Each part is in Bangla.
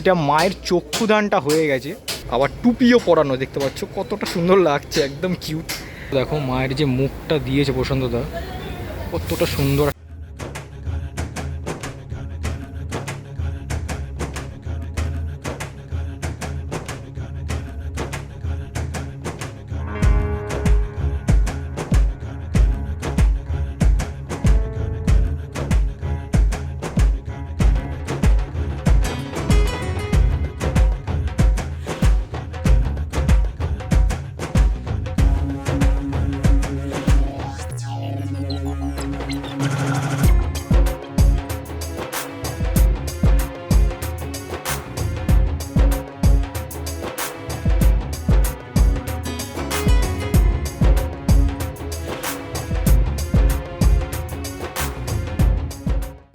এটা মায়ের চক্ষুদানটা হয়ে গেছে, আবার টুপিও পরানো, দেখতে পাচ্ছ কতটা সুন্দর লাগছে, একদম কিউট। দেখো মায়ের যে মুখটা দিয়েছে প্রশান্তদা, কতটা সুন্দর।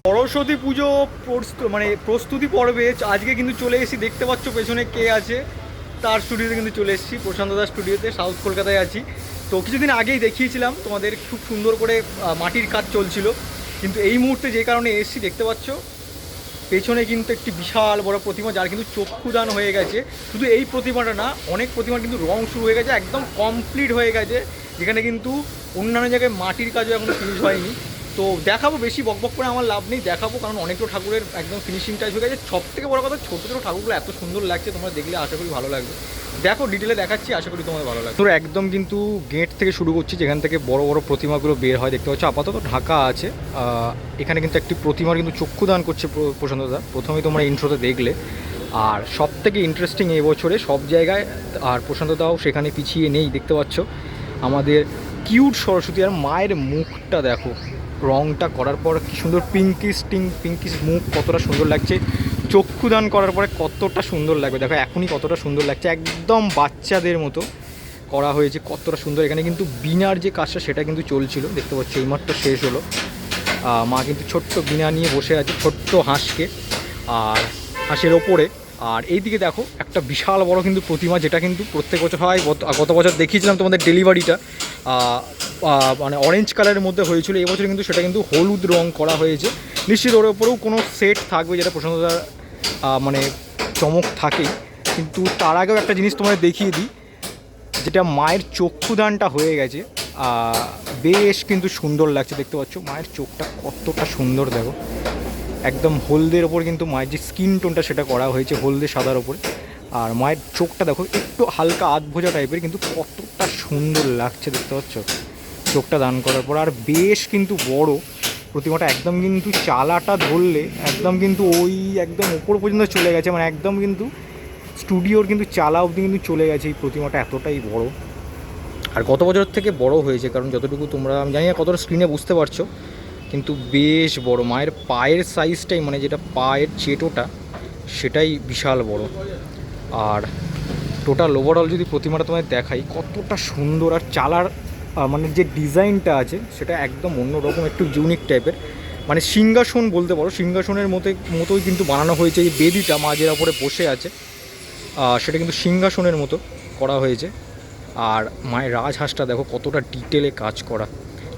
সরস্বতী পুজো প্রস্তুতি পর্বে আজকে কিন্তু চলে এসেছি, দেখতে পাচ্ছ পেছনে কে আছে, তার স্টুডিওতে কিন্তু চলে এসেছি, প্রশান্ত দার স্টুডিওতে, সাউথ কলকাতায় আছি। তো কিছুদিন আগেই দেখিয়েছিলাম তোমাদের, খুব সুন্দর করে মাটির কাজ চলছিল, কিন্তু এই মুহূর্তে যে কারণে এসেছি, দেখতে পাচ্ছ পেছনে কিন্তু একটি বিশাল বড় প্রতিমা, যার কিন্তু চক্ষুদান হয়ে গেছে। শুধু এই প্রতিমাটা না, অনেক প্রতিমার কিন্তু রং শুরু হয়ে গেছে, একদম কমপ্লিট হয়ে গেছে, যেখানে কিন্তু অন্যান্য জায়গায় মাটির কাজও এখনও ফিনিশ হয়নি। তো দেখাবো, বেশি বকবক করে আমার লাভ নেই, দেখাবো, কারণ অনেকগুলো ঠাকুরের একদম ফিনিশিং টাইপ হয়ে গেছে। সব থেকে বড় কথা, ছোটো ছোটো ঠাকুরগুলো এত সুন্দর লাগছে, তোমরা দেখলে আশা করি ভালো লাগবে। দেখো ডিটেলে দেখাচ্ছি, আশা করি তোমাদের ভালো লাগবে। তোর একদম কিন্তু গেট থেকে শুরু করছি, যেখান থেকে বড় বড় প্রতিমাগুলো বের হয়, দেখতে পাচ্ছ আপাতত ঢাকা আছে। এখানে কিন্তু একটি প্রতিমার কিন্তু চক্ষুদান করছে প্রশান্তদা, প্রথমেই তোমরা ইন্ট্রোতে দেখলে। আর সব থেকে ইন্টারেস্টিং এই বছরে সব জায়গায়, আর প্রশান্তদাও সেখানে পিছিয়ে নেই, দেখতে পাচ্ছ আমাদের কিউট সরস্বতী। আর মায়ের মুখটা দেখো, রংটা করার পর কি সুন্দর পিঙ্কিশ মুখ, কতটা সুন্দর লাগছে। চক্ষুদান করার পরে কতটা সুন্দর লাগবে দেখো, এখনই কতটা সুন্দর লাগছে, একদম বাচ্চাদের মতো করা হয়েছে, কতটা সুন্দর। এখানে কিন্তু বিনার যে কাজটা সেটা কিন্তু চলছিল, দেখতে পাচ্ছি এইমাত্র শেষ হলো। মা কিন্তু ছোট্ট বিনা নিয়ে বসে আছে, ছোট্ট হাঁসকে, আর হাঁসের ওপরে। আর এইদিকে দেখো একটা বিশাল বড় কিন্তু প্রতিমা, যেটা কিন্তু প্রত্যেক বছর হয়। গত বছর দেখিয়েছিলাম তোমাদের ডেলিভারিটা, মানে অরেঞ্জ কালারের মধ্যে হয়েছিল। এবছর কিন্তু সেটা কিন্তু হলুদ রং করা হয়েছে। নিশ্চিত ওর ওপরেও কোনো সেট থাকবে, যেটা প্রশান্তদার মানে চমক থাকেই। কিন্তু তার আগেও একটা জিনিস তোমাদের দেখিয়ে দিই, যেটা মায়ের চক্ষুদানটা হয়ে গেছে, বেশ কিন্তু সুন্দর লাগছে, দেখতে পাচ্ছ মায়ের চোখটা কতটা সুন্দর দেখো, একদম হলদের ওপর কিন্তু মায়ের যে স্কিন টোনটা সেটা করা হয়েছে হলদে সাদার ওপরে। আর মায়ের চোখটা দেখো একটু হালকা আধভোজা টাইপের, কিন্তু কতটা সুন্দর লাগছে, দেখতে পাচ্ছ চোখটা দান করার পর। আর বেশ কিন্তু বড় প্রতিমাটা, একদম কিন্তু চালাটা ধরলে একদম কিন্তু ওই একদম ওপর পর্যন্ত চলে গেছে, মানে একদম কিন্তু স্টুডিওর কিন্তু চালা অবধি কিন্তু চলে গেছে এই প্রতিমাটা, এতটাই বড়। আর গত বছর থেকে বড় হয়েছে, কারণ যতটুকু তোমরা, আমি জানি না কতটা স্ক্রিনে বুঝতে পারছো, কিন্তু বেশ বড়। মায়ের পায়ের সাইজটাই, মানে যেটা পায়ের চেটোটা সেটাই বিশাল বড়। আর টোটাল ওভারঅল যদি প্রতিমাটা তোমায় দেখাই, কতটা সুন্দর। আর চালার মানে যে ডিজাইনটা আছে সেটা একদম অন্যরকম, একটু ইউনিক টাইপের, মানে সিংহাসন বলতে পারো, সিংহাসনের মতোই কিন্তু বানানো হয়েছে। এই বেদিটা মা যের ওপরে বসে আছে, সেটা কিন্তু সিংহাসনের মতো করা হয়েছে। আর মায়ের রাজহাঁসটা দেখো কতটা ডিটেলে কাজ করা,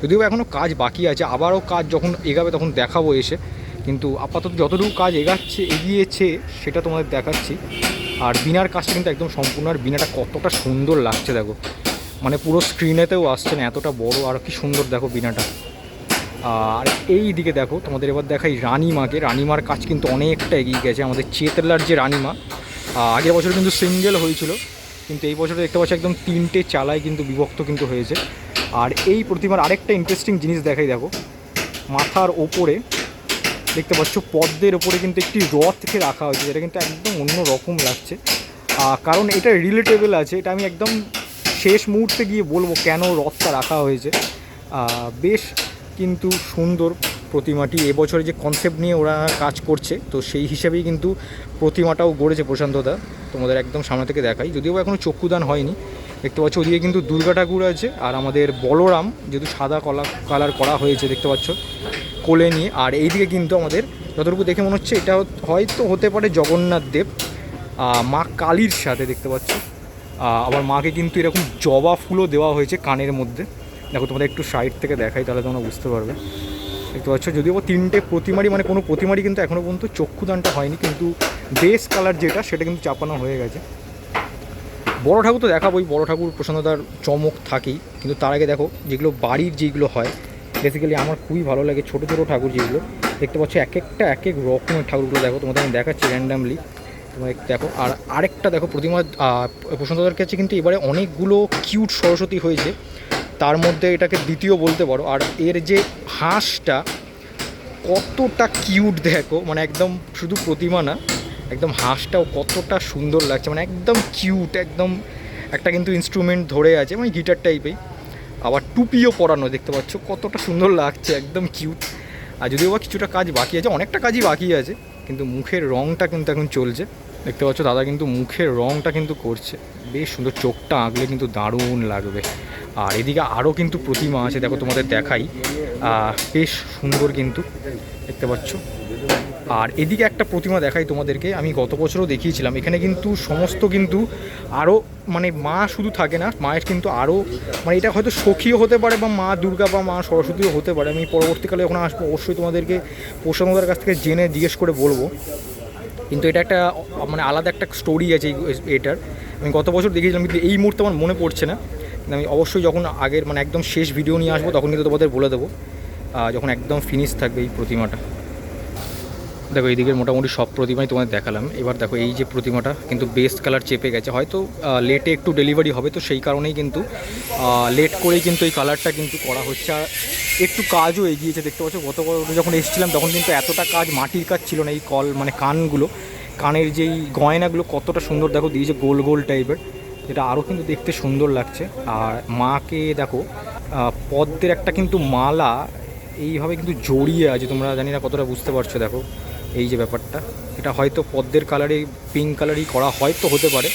যদিও এখনও কাজ বাকি আছে, আবারও কাজ যখন এগাবে তখন দেখাবো এসে। কিন্তু আপাতত যতটুকু কাজ এগিয়েছে সেটা তোমাদের দেখাচ্ছি। আর বিনার কাজটা কিন্তু একদম সম্পূর্ণ, আর বিনাটা কতটা সুন্দর লাগছে দেখো, মানে পুরো স্ক্রিনেতেও আসছে না, এতটা বড় আর কি সুন্দর দেখো বিনাটা। আর এই দিকে দেখো তোমাদের এবার দেখাই রানীমাকে। রানীমার কাজ কিন্তু অনেকটা এগিয়ে গেছে, আমাদের চেতলার যে রানীমা, আগের বছর কিন্তু সিঙ্গেল হয়েছিল, কিন্তু এই বছর দেখতে পাচ্ছি একদম 3টে চালায় কিন্তু বিভক্ত কিন্তু হয়েছে। আর এই প্রতিমার আরেকটা ইন্টারেস্টিং জিনিস দেখাই দেখো, মাথার ওপরে দেখতে পাচ্ছ পদ্মের ওপরে কিন্তু একটি রথকে রাখা হয়েছে, যেটা কিন্তু একদম অন্য রকম লাগছে। কারণ এটা রিলেটেবল আছে, এটা আমি একদম শেষ মুহূর্তে গিয়ে বলবো কেন রথটা রাখা হয়েছে। বেশ কিন্তু সুন্দর প্রতিমাটি, এবছরে যে কনসেপ্ট নিয়ে ওরা কাজ করছে, তো সেই হিসাবেই কিন্তু প্রতিমাটাও গড়েছে প্রশান্তদা। তোমাদের একদম সামনে থেকে দেখাই, যদিও এখনও চক্ষুদান হয়নি। দেখতে পাচ্ছ ওদিকে কিন্তু দুর্গা ঠাকুর আছে, আর আমাদের বলরাম যেহেতু সাদা কালার করা হয়েছে দেখতে পাচ্ছ কোলে নিয়ে। আর এইদিকে কিন্তু আমাদের যতটুকু দেখে মনে হচ্ছে এটা হয়তো হতে পারে জগন্নাথ দেব মা কালীর সাথে, দেখতে পাচ্ছ। আবার মাকে কিন্তু এরকম জবা ফুলও দেওয়া হয়েছে কানের মধ্যে, দেখো তোমাদের একটু সাইড থেকে দেখাই, তাহলে তোমরা বুঝতে পারবে। দেখতে পাচ্ছ। যদিও 3টে প্রতিমারই মানে কোনো প্রতিমারই কিন্তু এখনও পর্যন্ত চক্ষুদানটা হয়নি, কিন্তু বেস কালার যেটা সেটা কিন্তু চাপানো হয়ে গেছে। বড় ঠাকুর তো দেখাবোই, বড় ঠাকুর প্রসন্নতার চমক থাকেই, কিন্তু তার আগে দেখো যেগুলো বাড়ির যেগুলো হয় বেসিক্যালি আমার খুবই ভালো লাগে। ছোটো ছোটো ঠাকুর যেগুলো দেখতে পাচ্ছ, এক একটা এক এক রকমের ঠাকুরগুলো দেখো, তোমাদের আমি দেখাচ্ছি র্যান্ডামলি, তোমরা দেখো। আর আরেকটা দেখো প্রতিমা প্রসন্নতার কাছে কিন্তু এবারে অনেকগুলো কিউট সরস্বতী হয়েছে, তার মধ্যে এটাকে দ্বিতীয় বলতে পারো। আর এর যে হাঁসটা কতটা কিউট দেখো, মানে একদম শুধু প্রতিমা না, একদম হাঁসটাও কতটা সুন্দর লাগছে, মানে একদম কিউট, একদম একটা কিন্তু ইনস্ট্রুমেন্ট ধরে আছে মানে গিটার টাইপেই, আবার টুপিও পরানো, দেখতে পাচ্ছ কতটা সুন্দর লাগছে, একদম কিউট। আর যদিও বা কিছুটা কাজ বাকি আছে, অনেকটা কাজই বাকি আছে, কিন্তু মুখের রঙটা কিন্তু এখন চলছে, দেখতে পাচ্ছ দাদা কিন্তু মুখের রঙটা কিন্তু করছে, বেশ সুন্দর, চোখটা আঁকলে কিন্তু দারুণ লাগবে। আর এদিকে আরও কিন্তু প্রতিমা আছে, দেখো তোমাদের দেখাই, বেশ সুন্দর কিন্তু দেখতে পাচ্ছ। আর এদিকে একটা প্রতিমা দেখাই তোমাদেরকে, আমি গত বছরও দেখিয়েছিলাম। এখানে কিন্তু সমস্ত কিন্তু আরও মানে মা শুধু থাকে না, মায়ের কিন্তু আরও মানে এটা হয়তো সখীও হতে পারে বা মা দুর্গা বা মা সরস্বতীও হতে পারে। আমি পরবর্তীকালে যখন আসবো অবশ্যই তোমাদেরকে প্রসন্নতার কাছ থেকে জেনে জিজ্ঞেস করে বলবো, কিন্তু এটা একটা মানে আলাদা একটা স্টোরি আছে এটার। আমি গত বছর দেখিয়েছিলাম, কিন্তু এই মুহূর্তে আমার মনে পড়ছে না, কিন্তু আমি অবশ্যই যখন আগের মানে একদম শেষ ভিডিও নিয়ে আসবো তখন কিন্তু তোমাদের বলে দেবো, যখন একদম ফিনিশ থাকবে এই প্রতিমাটা। দেখো এইদিকের মোটামুটি সব প্রতিমাই তোমাদের দেখালাম। এবার দেখো এই যে প্রতিমাটা কিন্তু বেস্ট কালার চেপে গেছে, হয়তো লেটে একটু ডেলিভারি হবে, তো সেই কারণেই কিন্তু লেট করেই কিন্তু এই কালারটা কিন্তু করা হচ্ছে। আর একটু কাজও এগিয়েছে, দেখতে পাচ্ছ গত যখন এসেছিলাম তখন কিন্তু এতটা কাজ, মাটির কাজ ছিল না। এই মানে কানগুলো, কানের যেই গয়নাগুলো কতটা সুন্দর দেখো দিয়েছে, গোল গোল টাইপের, যেটা আরও কিন্তু দেখতে সুন্দর লাগছে। আর মাকে দেখো পদ্মের একটা কিন্তু মালা এইভাবে কিন্তু জড়িয়ে আছে, তোমরা জানি না কতটা বুঝতে পারছো। দেখো এই যে ব্যাপারটা, এটা হয়তো পদ্মের কালারে পিঙ্ক কালারই করা হয়তো হতে পারে,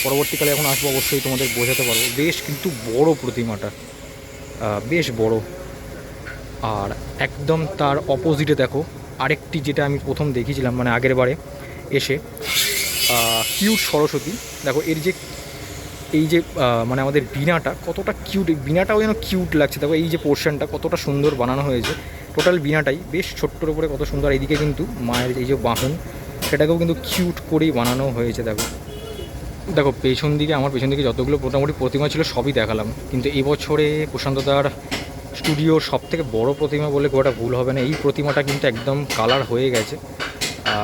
পরবর্তীকালে এখন আসবো অবশ্যই তোমাদের বোঝাতে পারবো। বেশ কিন্তু বড় প্রতিমাটা, বেশ বড়। আর একদম তার অপোজিটে দেখো আরেকটি, যেটা আমি প্রথম দেখিয়েছিলাম মানে আগের বারে এসে, কিউট সরস্বতী। দেখো এর যে এই যে মানে আমাদের বিনাটা কতটা কিউট, বিনাটাও যেন কিউট লাগছে। দেখো এই যে পোর্শনটা কতটা সুন্দর বানানো হয়েছে, টোটাল বিনাটাই বেশ ছোট্টর উপরে কত সুন্দর। এইদিকে কিন্তু মায়ের এই যে বাহন, সেটাকেও কিন্তু কিউট করেই বানানো হয়েছে। দেখো দেখো পেছন দিকে, আমার পেছন দিকে যতগুলো মোটামুটি প্রতিমা ছিল সবই দেখালাম, কিন্তু এবছরে প্রশান্তদার স্টুডিওর সবথেকে বড় প্রতিমা বলে গোটা ভুল হবে না, এই প্রতিমাটা কিন্তু একদম কালার হয়ে গেছে।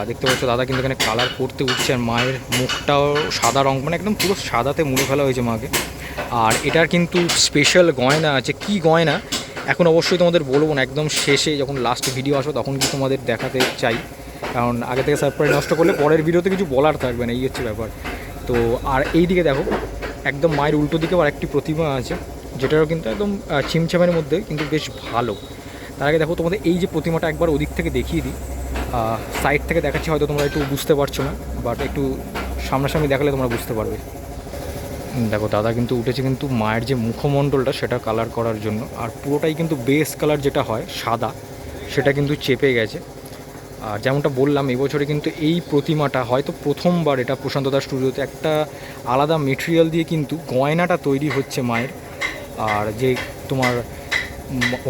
দেখতে পাচ্ছ দাদা কিন্তু এখানে কালার করতে উঠছে, আর মায়ের মুখটাও সাদা রঙ, মানে একদম পুরো সাদাতে মুড়ে ফেলা হয়েছে মাকে। আর এটার কিন্তু স্পেশাল গয়না আছে, কি গয়না এখন অবশ্যই তোমাদের বলবো না, একদম শেষে যখন লাস্ট ভিডিও আসবে তখন কি তোমাদের দেখাতে চাই, কারণ আগে থেকে সারপ্রাইজ নষ্ট করলে পরের ভিডিওতে কিছু বলার থাকবে না, এই হচ্ছে ব্যাপার। তো আর এই দিকে দেখো একদম মায়ের উল্টো দিকেও আরেকটি প্রতিমা আছে, যেটারও কিন্তু একদম ছিমছামের মধ্যে কিন্তু বেশ ভালো। তার আগে দেখো তোমাদের এই যে প্রতিমাটা একবার ওদিক থেকে দেখিয়ে দিই, সাইড থেকে দেখাচ্ছি, হয়তো তোমরা একটু বুঝতে পারছো না, বাট একটু সামনাসামনি দেখালে তোমরা বুঝতে পারবে। দেখো দাদা কিন্তু উঠেছে কিন্তু মায়ের যে মুখমণ্ডলটা সেটা কালার করার জন্য, আর পুরোটাই কিন্তু বেস কালার যেটা হয় সাদা, সেটা কিন্তু চেপে গেছে। আর যেমনটা বললাম এবছরে কিন্তু এই প্রতিমাটা হয়তো প্রথমবার এটা প্রশান্তদার স্টুডিওতে একটা আলাদা মেটেরিয়াল দিয়ে কিন্তু গয়নাটা তৈরি হচ্ছে মায়ের। আর যে তোমার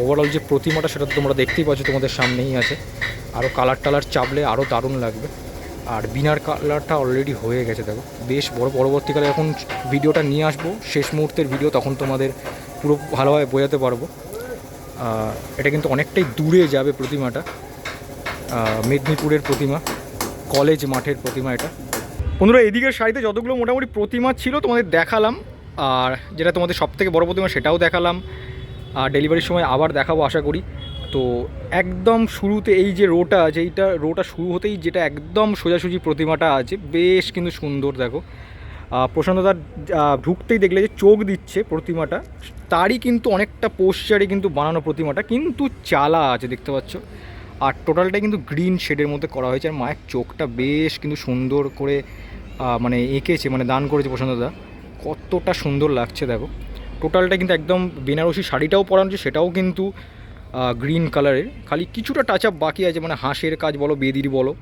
ওভারঅল যে প্রতিমাটা সেটা তোমরা দেখতেই পাচ্ছ, তোমাদের সামনেই আছে, আরও কালার টালার চাপলে আরও দারুণ লাগবে। আর বিনার কালারটা অলরেডি হয়ে গেছে, দেখো বেশ বড়। পরবর্তীকালে যখন ভিডিওটা নিয়ে আসবো শেষ মুহূর্তের ভিডিও, তখন তোমাদের পুরো ভালোভাবে বোঝাতে পারবো। এটা কিন্তু অনেকটাই দূরে যাবে প্রতিমাটা, মেদিনীপুরের প্রতিমা, কলেজ মাঠের প্রতিমা এটা। বন্ধুরা এদিকের সারিতে যতগুলো মোটামুটি প্রতিমা ছিল তোমাদের দেখালাম, আর যেটা তোমাদের সবথেকে বড় প্রতিমা সেটাও দেখালাম, আর ডেলিভারির সময় আবার দেখাবো আশা করি। তো একদম শুরুতে এই যে রোটা আছে, এইটা রোটা শুরু হতেই যেটা একদম সোজাসুজি প্রতিমাটা আছে, বেশ কিন্তু সুন্দর। দেখো প্রশান্তদার ঢুকতেই দেখলে যে চোখ দিচ্ছে প্রতিমাটা, তারই কিন্তু অনেকটা পোস্টারে কিন্তু বানানো প্রতিমাটা, কিন্তু চালা আছে দেখতে পাচ্ছ। আর টোটালটাই কিন্তু গ্রিন শেডের মধ্যে করা হয়েছে, আর মায়ের চোখটা বেশ কিন্তু সুন্দর করে মানে এঁকেছে, মানে দান করেছে প্রশান্তদা, কতটা সুন্দর লাগছে। দেখো টোটালটা কিন্তু একদম বেনারসি শাড়িটাও পরানো হচ্ছে, সেটাও কিন্তু গ্রিন কালারের, খালি কিছুটা টাচ আপ বাকি আছে, মানে হাঁসের কাজ বলো বেদির বলো,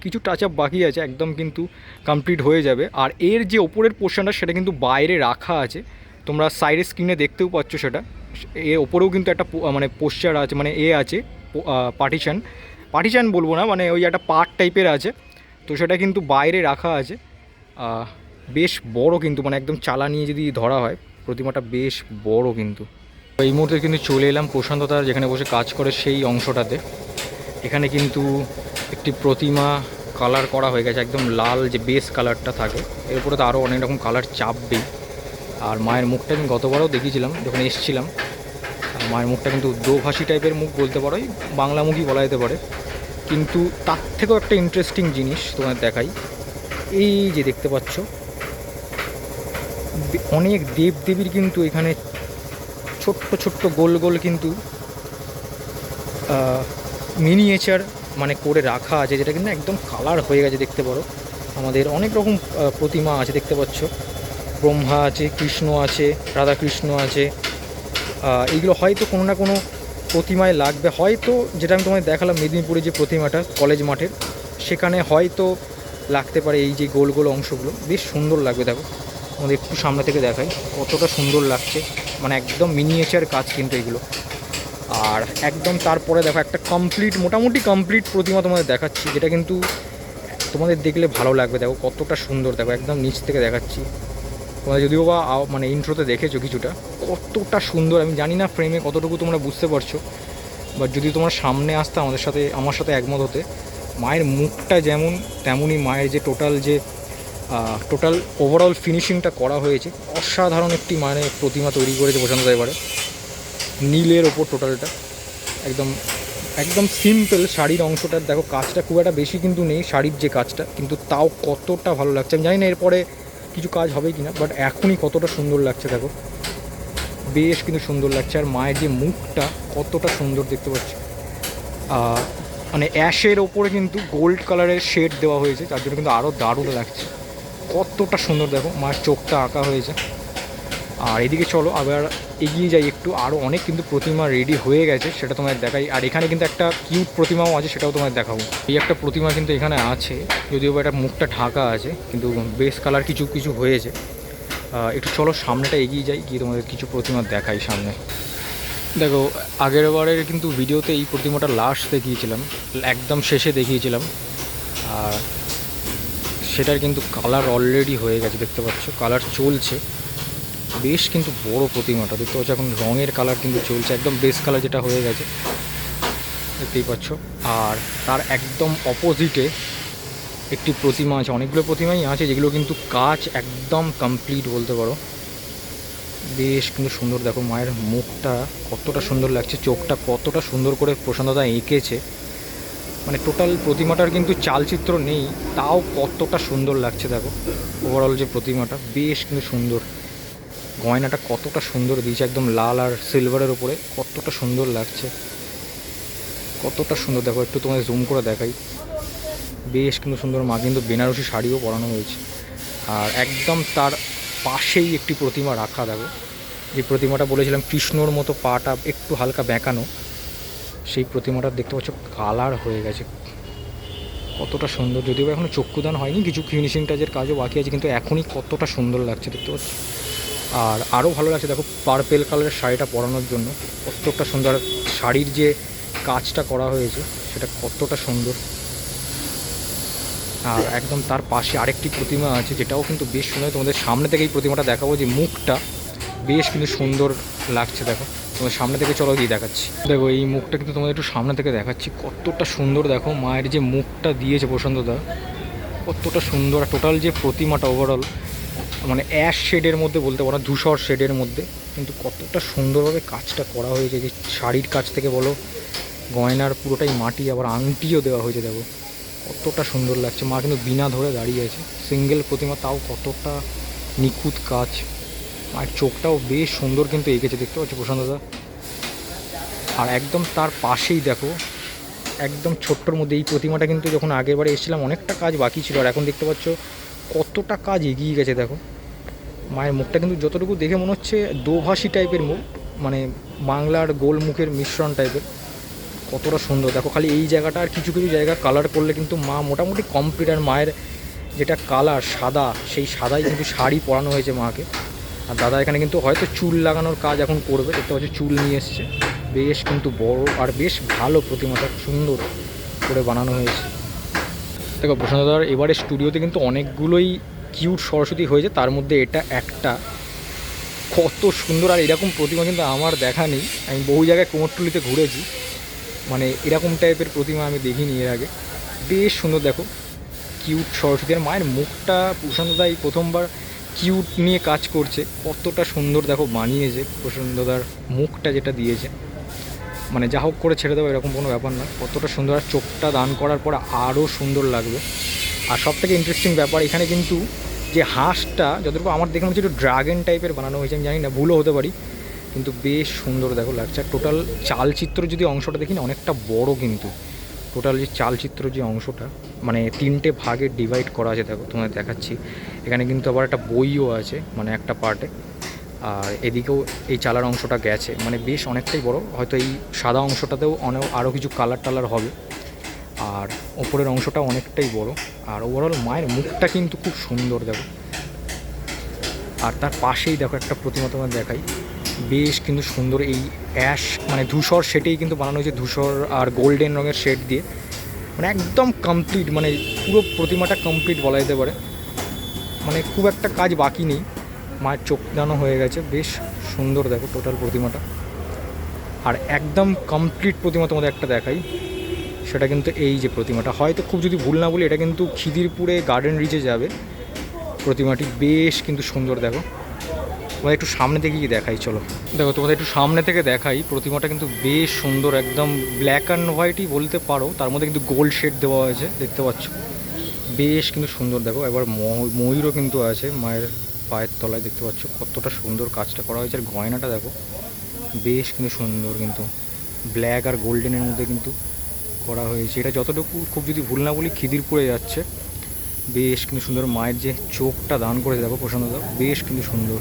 কিছু টাচ আপ বাকি আছে, একদম কিন্তু কমপ্লিট হয়ে যাবে। আর এর যে ওপরের পোর্শনটা সেটা কিন্তু বাইরে রাখা আছে, তোমরা সাইডের স্ক্রিনে দেখতেও পাচ্ছ সেটা। এর ওপরেও কিন্তু একটা মানে পোস্টার আছে, মানে আছে পার্টিশান বলবো না, মানে ওই একটা পার্ট টাইপের আছে, তো সেটা কিন্তু বাইরে রাখা আছে। বেশ বড় কিন্তু, মানে একদম চালা নিয়ে যদি ধরা হয় প্রতিমাটা বেশ বড় কিন্তু। এই মুহূর্তে কিন্তু চলে এলাম প্রশান্ত দার যেখানে বসে কাজ করে সেই অংশটাতে। এখানে কিন্তু একটি প্রতিমা কালার করা হয়ে গেছে, একদম লাল যে বেস কালারটা থাকে, এর উপরে তো আরও অনেক রকম কালার চাপবেই। আর মায়ের মুখটা আমি গতবারও দেখিয়েছিলাম যখন এসেছিলাম। মায়ের মুখটা কিন্তু দোভাষী টাইপের মুখ বলতে পারো, বাংলা মুখই বলা যেতে পারে। কিন্তু তার থেকেও একটা ইন্টারেস্টিং জিনিস তোমাদের দেখাই। এই যে দেখতে পাচ্ছ অনেক দেবদেবীর কিন্তু এখানে ছোট্ট ছোট্ট গোল গোল কিন্তু মিনিয়েচার মানে করে রাখা আছে, যেটা কিন্তু একদম কালার হয়ে গেছে দেখতে পারো। আমাদের অনেক রকম প্রতিমা আছে দেখতে পাচ্ছ, ব্রহ্মা আছে, কৃষ্ণ আছে, রাধাকৃষ্ণ আছে। এইগুলো হয়তো কোনো না কোনো প্রতিমায় লাগবে, হয়তো যেটা আমি তোমায় দেখালাম মেদিনীপুরে যে প্রতিমাটা কলেজ মাঠের, সেখানে হয়তো লাগতে পারে এই যে গোল গোল অংশগুলো। বেশ সুন্দর লাগবে, দেখো আমাদের একটু সামনে থেকে দেখাই কতটা সুন্দর লাগছে, মানে একদম মিনিয়েচার কাজ কিন্তু এগুলো। আর একদম তারপরে দেখো একটা মোটামুটি কমপ্লিট প্রতিমা তোমাদের দেখাচ্ছি, যেটা কিন্তু তোমাদের দেখলে ভালো লাগবে। দেখো কতটা সুন্দর, দেখো একদম নিচ থেকে দেখাচ্ছি। তোমরা যদিও বা মানে ইন্ট্রোতে দেখেছো কিছুটা, কতটা সুন্দর আমি জানি না ফ্রেমে কতটুকু তোমরা বুঝতে পারছো, বাট যদি তোমার সামনে আসতে আমার সাথে একমত হতে, মায়ের মুখটা যেমন তেমনই মায়ের যে টোটাল ওভারঅল ফিনিশিংটা করা হয়েছে। অসাধারণ একটি মানে প্রতিমা তৈরি করেছে প্রশান্ত দা এবারে, নীলের ওপর টোটালটা একদম একদম সিম্পল। শাড়ির অংশটার দেখো কাজটা খুব একটা বেশি কিন্তু নেই, শাড়ির যে কাজটা, কিন্তু তাও কতটা ভালো লাগছে। আমি জানি না এরপরে কিছু কাজ হবে কি না, বাট এখনই কতটা সুন্দর লাগছে দেখো, বেশ কিন্তু সুন্দর লাগছে। আর মায়ের যে মুখটা কতটা সুন্দর দেখতে পাচ্ছি, মানে অ্যাশের ওপরে কিন্তু গোল্ড কালারের শেড দেওয়া হয়েছে, তার জন্য কিন্তু আরও দারুণ লাগছে। কতটা সুন্দর দেখো মায়ের চোখটা আঁকা হয়েছে। আর এদিকে চলো আবার এগিয়ে যাই একটু, আরও অনেক কিন্তু প্রতিমা রেডি হয়ে গেছে, সেটা তোমাদের দেখাই। আর এখানে কিন্তু একটা কিউট প্রতিমাও আছে, সেটাও তোমাদের দেখাবো। এই একটা প্রতিমা কিন্তু এখানে আছে, যদিও বা একটা মুখটা ঢাকা আছে, কিন্তু বেস কালার কিছু কিছু হয়েছে। একটু চলো সামনেটা এগিয়ে যাই, গিয়ে তোমাদের কিছু প্রতিমা দেখাই সামনে। দেখো আগের বারের কিন্তু ভিডিওতে এই প্রতিমাটা লাস্ট দেখিয়েছিলাম, একদম শেষে দেখিয়েছিলাম। আর সেটার কিন্তু কালার অলরেডি হয়ে গেছে দেখতে পাচ্ছ, কালার চলছে। বেশ কিন্তু বড় প্রতিমাটা দেখতে পাচ্ছ, এখন রঙের কালার কিন্তু চলছে, একদম বেস কালার যেটা হয়ে গেছে দেখতেই পাচ্ছ। আর তার একদম অপোজিটে একটি প্রতিমা আছে, অনেকগুলো প্রতিমাই আছে যেগুলো কিন্তু কাজ একদম কমপ্লিট বলতে পারো। বেশ কিন্তু সুন্দর, দেখো মায়ের মুখটা কতটা সুন্দর লাগছে, চোখটা কতটা সুন্দর করে প্রশান্তদা এঁকেছে। মানে টোটাল প্রতিমাটার কিন্তু চালচিত্র নেই, তাও কতটা সুন্দর লাগছে দেখো। ওভারঅল যে প্রতিমাটা বেশ কিন্তু সুন্দর, গয়নাটা কতটা সুন্দর দিয়েছে, একদম লাল আর সিলভারের উপরে কতটা সুন্দর লাগছে, কতটা সুন্দর দেখো। একটু তোমাদের জুম করে দেখাই, বেশ কিন্তু সুন্দর। মা কিন্তু বেনারসি শাড়িও পরানো হয়েছে। আর একদম তার পাশেই একটি প্রতিমা রাখা দেখো, যে প্রতিমাটা বলেছিলাম কৃষ্ণর মতো পাটা একটু হালকা বেঁকানো, সেই প্রতিমাটা দেখতে পাচ্ছ কালার হয়ে গেছে, কতটা সুন্দর। যদিও এখনও চক্ষুদান হয়নি, কিছু ফিনিশিং টাচের কাজও বাকি আছে, কিন্তু এখনই কতটা সুন্দর লাগছে দেখতে পাচ্ছি। আর আরও ভালো লাগছে দেখো পার্পেল কালারের শাড়িটা পরানোর জন্য, কতটা সুন্দর। শাড়ির যে কাজটা করা হয়েছে সেটা কতটা সুন্দর। আর একদম তার পাশে আরেকটি প্রতিমা আছে, যেটাও কিন্তু বেশ সুন্দর। তোমাদের সামনে থেকে এই প্রতিমাটা দেখাবো, যে মুখটা বেশ কিন্তু সুন্দর লাগছে দেখো। তোমাদের সামনে থেকে চলো দিয়ে দেখাচ্ছি। দেখো এই মুখটা কিন্তু তোমাদের একটু সামনে থেকে দেখাচ্ছি, কতটা সুন্দর দেখো। মায়ের যে মুখটা দিয়েছে প্রশান্তদা কতটা সুন্দর। আর টোটাল যে প্রতিমাটা ওভারঅল মানে অ্যাশ শেডের মধ্যে বলতে পারো, ধূসর শেডের মধ্যে, কিন্তু কতটা সুন্দরভাবে কাজটা করা হয়েছে। যে শাড়ির কাজ থেকে বলো, গয়নার পুরোটাই মাটি, আবার আংটিও দেওয়া হয়েছে দেখো, কতটা সুন্দর লাগছে। মা কিন্তু বিনা ধরে দাঁড়িয়ে আছে, সিঙ্গেল প্রতিমা, তাও কতটা নিখুঁত কাজ। মায়ের চোখটাও বেশ সুন্দর কিন্তু এঁকেছে দেখতে পাচ্ছ প্রশান্তদা। আর একদম তার পাশেই দেখো, একদম ছোট্টর মধ্যে এই প্রতিমাটা কিন্তু যখন আগেরবারে এসেছিলাম অনেকটা কাজ বাকি ছিল, আর এখন দেখতে পাচ্ছ কতটা কাজ এগিয়ে গেছে দেখো। মায়ের মুখটা কিন্তু যতটুকু দেখে মনে হচ্ছে দোভাষী টাইপের মুখ, মানে বাংলার গোল মুখের মিশ্রণ টাইপের, কতটা সুন্দর দেখো। খালি এই জায়গাটা আর কিছু কিছু জায়গা কালার করলে কিন্তু মা মোটামুটি কমপ্লিট। আর মায়ের যেটা কালার সাদা, সেই সাদাই কিন্তু শাড়ি পরানো হয়েছে মাকে। আর দাদা এখানে কিন্তু হয়তো চুল লাগানোর কাজ এখন করবে, দেখতে পাচ্ছি চুল নিয়ে এসছে, বেশ কিন্তু বড় আর বেশ ভালো প্রতিমাটা, সুন্দর করে বানানো হয়েছে। দেখো প্রশান্তদার এবারে স্টুডিওতে কিন্তু অনেকগুলোই কিউট সরস্বতী হয়েছে, তার মধ্যে এটা একটা কত সুন্দর। আর এরকম প্রতিমা কিন্তু আমার দেখা নেই, আমি বহু জায়গায় কুমোরটুলিতে ঘুরেছি, মানে এরকম টাইপের প্রতিমা আমি দেখিনি এর আগে। বেশ সুন্দর দেখো, কিউট সরস্বতী। আর মায়ের মুখটা প্রশান্তদাই প্রথমবার কিউট নিয়ে কাজ করছে, কতটা সুন্দর দেখো বানিয়েছে প্রশান্তদার মুখটা যেটা দিয়েছে, মানে যা হোক করে ছেড়ে দেবো এরকম কোনো ব্যাপার না, কতটা সুন্দর। আর চোখটা দান করার পর আরও সুন্দর লাগবে। আর সব থেকে ইন্টারেস্টিং ব্যাপার এখানে কিন্তু যে হাঁসটা, যতটুকু আমার দেখে হচ্ছে একটু ড্রাগন টাইপের বানানো হয়েছে, আমি জানি না, ভুলও হতে পারি, কিন্তু বেশ সুন্দর দেখো লাগছে। আর টোটাল চালচিত্র যদি অংশটা দেখি না, অনেকটা বড় কিন্তু টোটাল যে চালচিত্র যে অংশটা, মানে 3টে ভাগে ডিভাইড করা আছে। দেখো তোমাদের দেখাচ্ছি, এখানে কিন্তু আবার একটা বইও আছে মানে একটা পার্টে, আর এদিকেও এই চালার অংশটা গেছে, মানে বেশ অনেকটাই বড়। হয়তো এই সাদা অংশটাতেও আরও কিছু কালার টালার হবে, আর ওপরের অংশটা অনেকটাই বড়। আর ওভারঅল মায়ের মুখটা কিন্তু খুব সুন্দর দেখো। আর তার পাশেই দেখো একটা প্রতিমা তোমার দেখাই, বেশ কিন্তু সুন্দর। এই অ্যাশ মানে ধূসর শেডেই কিন্তু বানানো হয়েছে, ধূসর আর গোল্ডেন রঙের শেড দিয়ে, মানে একদম কমপ্লিট, মানে পুরো প্রতিমাটা কমপ্লিট বলা যেতে পারে, মানে খুব একটা কাজ বাকি নেই। মায়ের চোখ দানো হয়ে গেছে, বেশ সুন্দর দেখো টোটাল প্রতিমাটা। আর একদম কমপ্লিট প্রতিমা তোমাদের একটা দেখাই, সেটা কিন্তু এই যে প্রতিমাটা, হয়তো খুব যদি ভুল না বলি এটা কিন্তু খিদিরপুরে গার্ডেন রিচে যাবে প্রতিমাটি। বেশ কিন্তু সুন্দর দেখো, তোমাদের একটু সামনে থেকে গিয়ে দেখাই, চলো দেখো তোমাদের একটু সামনে থেকে দেখাই। প্রতিমাটা কিন্তু বেশ সুন্দর, একদম ব্ল্যাক অ্যান্ড হোয়াইটই বলতে পারো, তার মধ্যে কিন্তু গোল্ড শেড দেওয়া হয়েছে, দেখতে পাচ্ছ, বেশ কিন্তু সুন্দর দেখো। এবার ময়ূরও কিন্তু আছে মায়ের পায়ের তলায়, দেখতে পাচ্ছ কতটা সুন্দর কাজটা করা হয়েছে। আর গয়নাটা দেখো বেশ কিন্তু সুন্দর, কিন্তু ব্ল্যাক আর গোল্ডেনের মধ্যে কিন্তু করা হয়েছে। এটা যতটুকু খুব যদি ভুল না বলি খিদিরপুরে যাচ্ছে, বেশ কিন্তু সুন্দর। মায়ের যে চোখটা দান করেছে দেখো প্রশান্তদা, বেশ কিন্তু সুন্দর।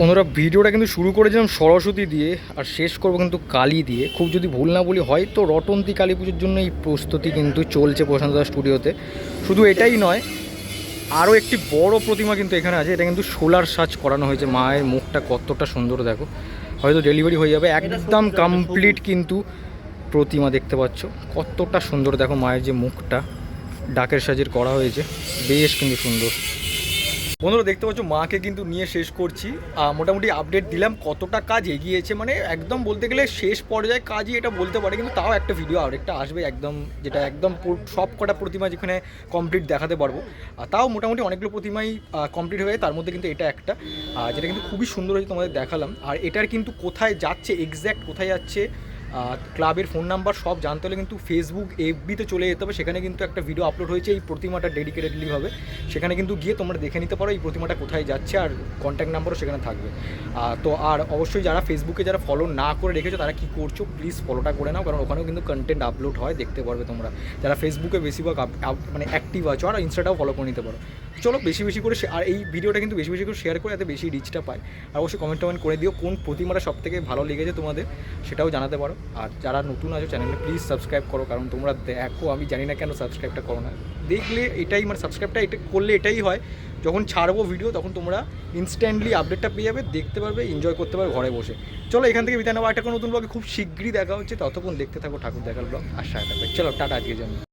ওনারা ভিডিওটা কিন্তু শুরু করেছিলাম সরস্বতী দিয়ে, আর শেষ করবো কিন্তু কালী দিয়ে। খুব যদি ভুল না বলি হয়তো রটন্তী কালী পুজোর জন্য এই প্রস্তুতি কিন্তু চলছে প্রশান্তদা স্টুডিওতে। শুধু এটাই নয়, আরও একটি বড় প্রতিমা কিন্তু এখানে আছে, এটা কিন্তু সোলার সাজ করানো হয়েছে। মায়ের মুখটা কতটা সুন্দর দেখো, হয়তো ডেলিভারি হয়ে যাবে, একদম কমপ্লিট কিন্তু প্রতিমা, দেখতে পাচ্ছ কতটা সুন্দর দেখো। মায়ের যে মুখটা ডাকের সাজের করা হয়েছে, বেশ কিন্তু সুন্দর। বন্ধুরা দেখতে পাচ্ছ মাকে কিন্তু নিয়ে শেষ করছি, মোটামুটি আপডেট দিলাম কতটা কাজ এগিয়েছে, মানে একদম বলতে গেলে শেষ পর্যায়ে কাজই এটা বলতে পারে, কিন্তু তাও একটা ভিডিও আরেকটা আসবে একদম, যেটা একদম সব কটা প্রতিমা যেখানে কমপ্লিট দেখাতে পারবো। তাও মোটামুটি অনেকগুলো প্রতিমাই কমপ্লিট হয়ে, তার মধ্যে কিন্তু এটা একটা যেটা কিন্তু খুবই সুন্দর হয়েছে, তোমাদের দেখালাম। আর এটার কিন্তু কোথায় যাচ্ছে, এক্স্যাক্ট কোথায় যাচ্ছে, ক্লাবের ফোন নাম্বার সব জানতে হলে কিন্তু ফেসবুক এফবিতে চলে যেতে হবে, সেখানে কিন্তু একটা ভিডিও আপলোড হয়েছে এই প্রতিমাটা ডেডিকেটেডলি হবে, সেখানে কিন্তু গিয়ে তোমরা দেখে নিতে পারো এই প্রতিমাটা কোথায় যাচ্ছে, আর কন্ট্যাক্ট নাম্বারও সেখানে থাকবে। তো আর অবশ্যই যারা ফেসবুকে যারা ফলো না করে রেখেছো তারা কী করছো, প্লিজ ফলোটা করে নাও, কারণ ওখানেও কিন্তু কন্টেন্ট আপলোড হয়, দেখতে পারবে তোমরা যারা ফেসবুকে বেশিরভাগ মানে অ্যাক্টিভ আছো, আর ইনস্টাটাও ফলো করে নিতে পারো। চলো বেশি বেশি করে, আর এই ভিডিওটা কিন্তু বেশি বেশি করে শেয়ার করে যাতে বেশি রিচটা পায়। আর অবশ্যই কমেন্ট করে দিও কোন প্রতিমাটা সব থেকে ভালো লেগেছে তোমাদের, সেটাও জানাতে পারো। আর যারা নতুন আছো চ্যানেলে প্লিজ সাবস্ক্রাইব করো, কারণ তোমরা দেখো আমি জানি না কেন সাবস্ক্রাইবটা করো না, দেখলে এটাই মানে সাবস্ক্রাইবটা এটা করলে এটাই হয়, যখন ছাড়বো ভিডিও তখন তোমরা ইনস্ট্যান্টলি আপডেটটা পেয়ে যাবে, দেখতে পারবে, এনজয় করতে পারবে ঘরে বসে। চলো এখান থেকে বিদায় নেবো, একটা নতুন ব্লগে খুব শীঘ্রই দেখা হচ্ছে, ততক্ষণ দেখতে থাকো ঠাকুর দেখার ব্লগ, আর সাথে থাকবে। চলো টাটা আজকের জন্য।